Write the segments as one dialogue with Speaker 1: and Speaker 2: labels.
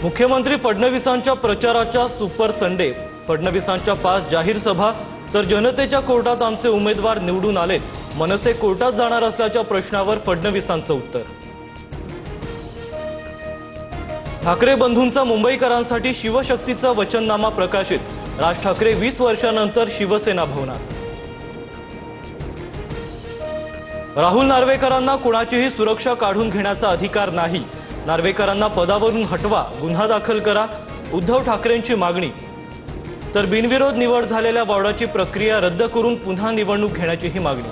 Speaker 1: मुख्यमंत्री फडणवीसांच्या प्रचाराच्या super Sunday, फडणवीसांच्या 5 जाहीर सभा, तर जनतेच्या कोर्टात आमचे उमेदवार निवडून आलेत, मनसे कोर्टात जाणार असल्याच्या प्रश्नावर फडणवीसांचं उत्तर। ठाकरे बंधूंचा मुंबईकरांसाठी शिवशक्तीचा वचननामा प्रकाशित, राज ठाकरे 20 वर्षांनंतर शिवसेना भवनात। राहुल नार्वेकरांना कुणाचीही सुरक्षा काढून घेण्याचा अधिकार नाही, नार्वेकरांना पदावरून हटवा, गुन्हा दाखल करा, उद्धव ठाकरेंची मागणी। तर बिनविरोध निवड झालेल्या वॉर्डाची प्रक्रिया रद्द करून पुन्हा निवडणूक घेण्याचीही मागणी।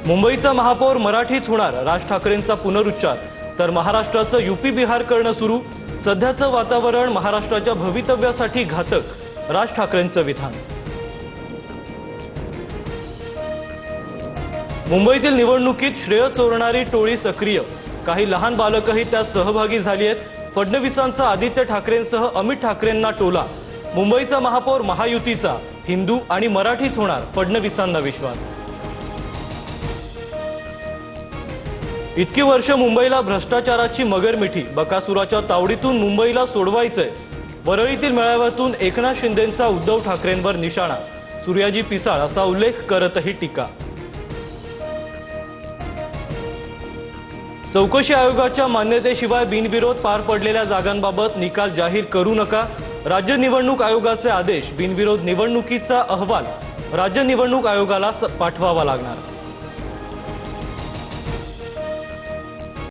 Speaker 1: मुंबईचा महापौर मराठीच होणार, राज ठाकरेंचा पुनरुच्चार। तर महाराष्ट्राचं यूपी बिहार करणं सुरू, सध्याचं वातावरण महाराष्ट्राच्या भवितव्यासाठी घातक, राज ठाकरेंचं विधान। मुंबईतील निवडणुकीत श्रेय चोरणारी टोळी सक्रिय, काही लहान बालकही त्यात सहभागी झाली आहेत। फडणवीसांचा आदित्य ठाकरेंसह अमित ठाकरेंना टोला, मुंबईचा महापौर महायुतीचा, हिंदू आणि मराठीच होणार, फडणवीसांना विश्वास। इतकी वर्ष मुंबईला भ्रष्टाचाराची मगरमिठी, बकासुराच्या तावडीतून मुंबईला सोडवायचंय। वरळीतील मेळाव्यातून एकनाथ शिंदेंचा उद्धव ठाकरेंवर निशाणा, सूर्याजी पिसाळ असा उल्लेख करतही टीका। चौकशी आयोगाच्या मान्यतेशिवाय बिनविरोध पार पडलेल्या जागांबाबत निकाल जाहीर करू नका, राज्य निवडणूक आयोगाचे आदेश। बिनविरोध निवडणुकीचा अहवाल राज्य निवडणूक आयोगाला पाठवावा लागणार।